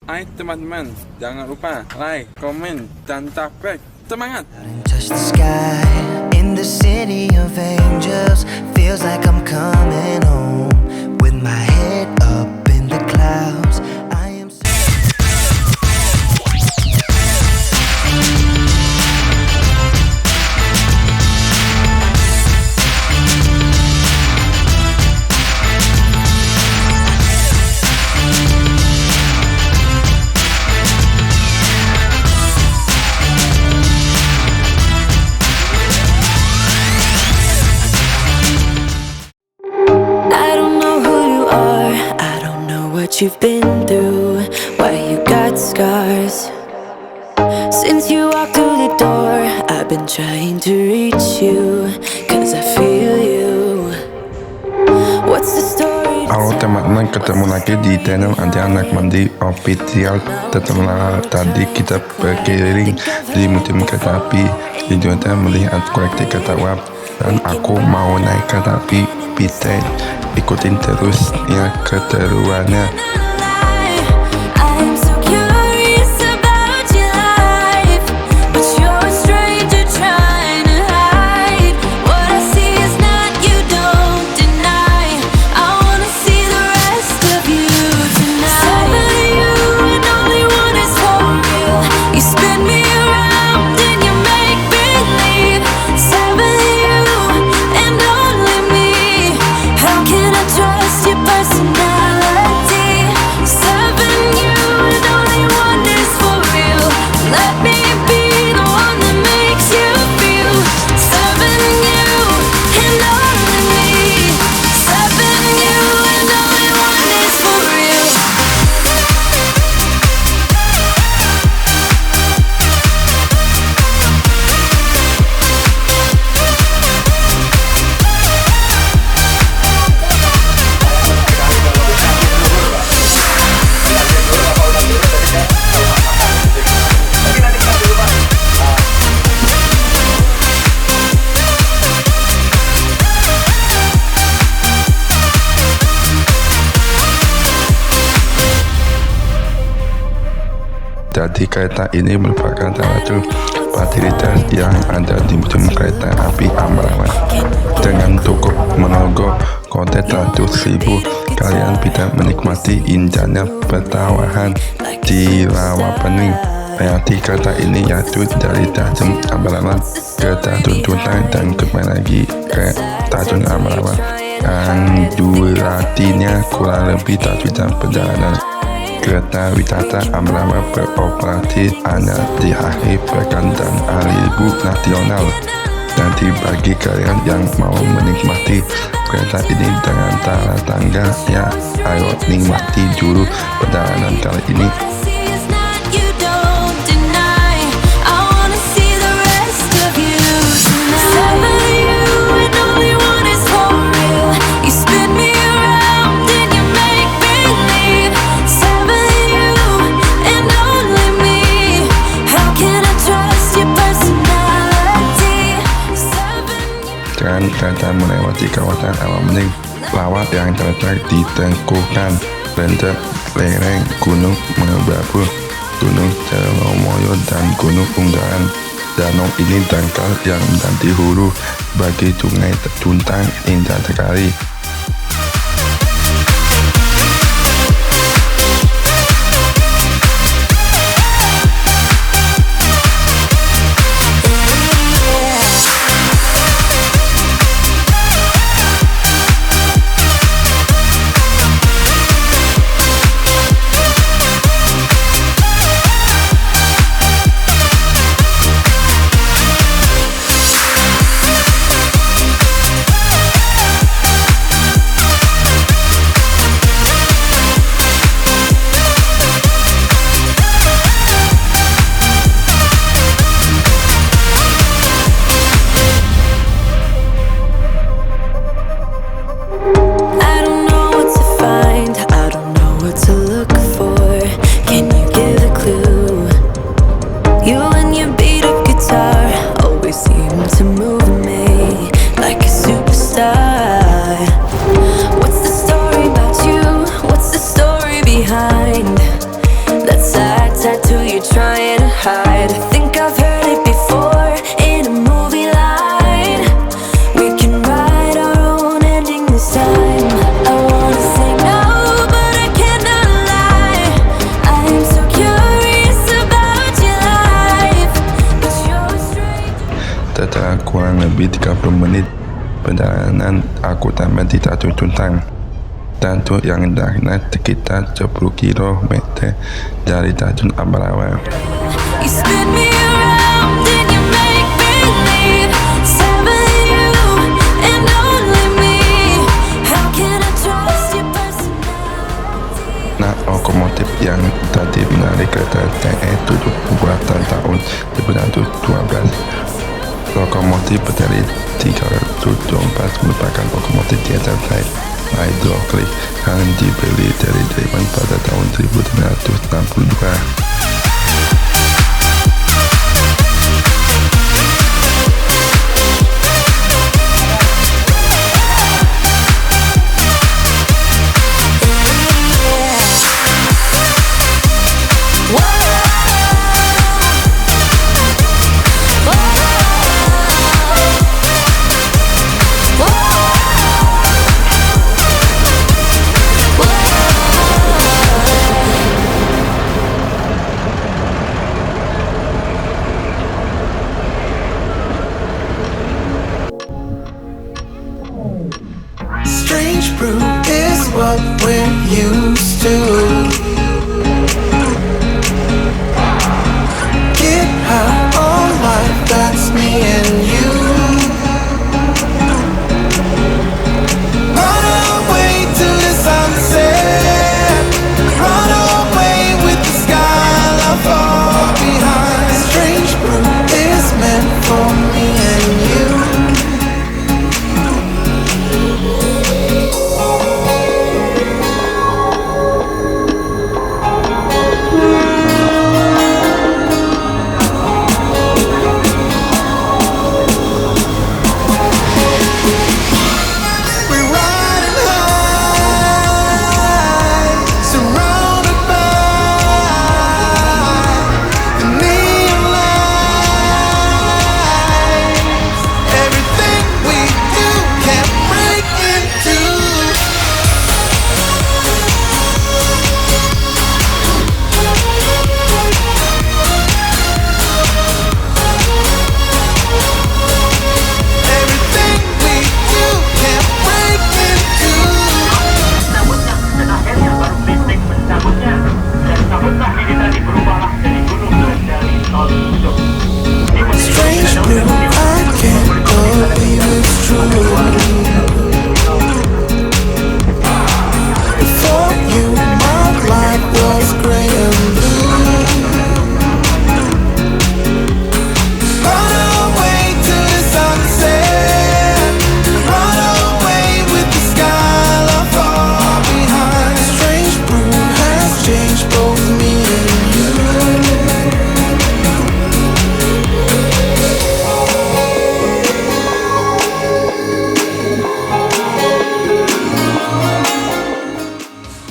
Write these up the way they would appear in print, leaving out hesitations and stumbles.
Hai teman-teman, jangan lupa like, komen, dan subscribe. Semangat! Touch the sky in the city of angels. Feels like I'm coming home with my head up in the clouds. I am so you've been through, why you got scars. Since you walked through the door, I've been trying to reach you, cause I feel you. What's the story? Halo teman-teman, ketemu lagi di channel Anti Anak Mandi Official. Setelah tadi kita berkeliling di museum kereta api di Indonesia melihat koleksi kereta uap, dan aku mau naik kereta api bisa ikutin terus ya keseruannya. Jadi kereta ini merupakan salah satu fasilitas yang ada di museum kereta api Ambarawa. Dengan cukup merogoh konten 100.000, kalian bisa menikmati indahnya petualangan di rawa pening. Reaksi kereta ini yaitu dari stasiun Ambarawa ke stasiun Tuntang dan kembali lagi ke stasiun Ambarawa, dan durasinya kurang lebih 1 jam perjalanan. Kereta wisata Ambarawa beroperasi hanya di akhir pekan dan hari libur nasional. Nanti bagi kalian yang mau menikmati kereta ini dengan cara tangga, ya ayo nikmati dulu perjalanan kali ini. Kereta melewati kawasan alam bening lawat yang terletak di tengkukan rendah lereng Gunung Merbabu, Gunung Celomoyo, dan Gunung Unggaran. Danau ini dangkal yang menjadi hulu bagi sungai Tuntang, indah sekali. tattoo you're trying to hide. I think I've heard it before in a movie line. We can write our own ending this time. I wanna say no, but I cannot lie. I am so curious about your life, but you're a stranger. Setelah kurang lebih 30 menit perjalanan, aku sampai di Tanjung Tuntang. Tanjung yang jaraknya sekitar 10 km dari Tanjung Ambarawa. You spin me around and you make me leave. Seven you and only me. How can I trust your personality? Nah, lokomotif yang tadi menarik kereta itu buatan tahun 1912. Lokomotif berdiri 314 merupakan lokomotif diesel type hidrolik yang dibeli dari Jerman pada tahun 1962. Strange brew is what we're used to. Get high on life, that's me and you. Run away to the sunset. Run away with the sky left far behind. Strange brew is meant for me and you.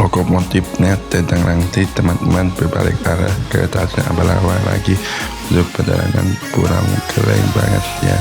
Lokomotifnya tentang nanti teman-teman berbalik arah ke stasiun Ambarawa lagi untuk perjalanan pulang keren banget ya.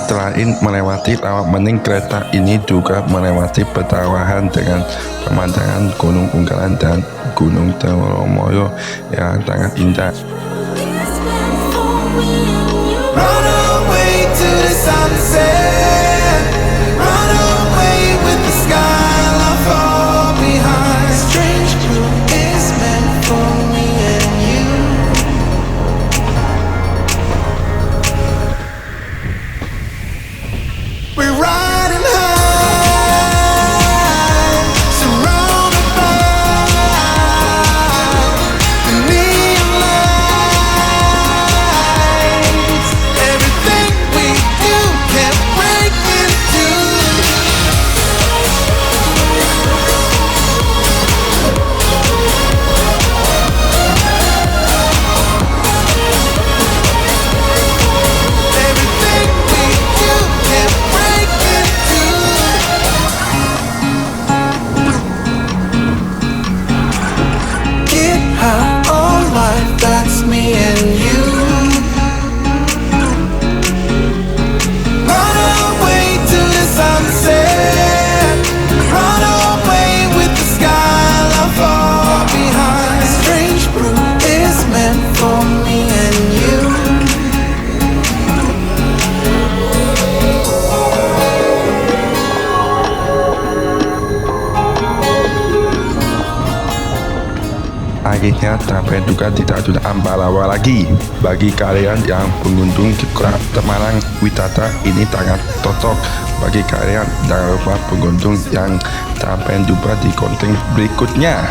Selain melewati lawak bening, kereta ini juga melewati petualangan dengan pemandangan Gunung Unggalan dan Gunung Teromoyo yang sangat indah. Run away to the sunset. Run away with the sky left far behind. Strange blue is meant for me and you. We're riding high, surrounded by the neon lights. Everything we do can't Akhirnya sampai juga di stasiun Ambarawa lagi. Bagi kalian yang pengunjung ke Semarang, wisata ini sangat cocok. Bagi kalian, jangan lupa pengunjung yang sampai jumpa di konten berikutnya.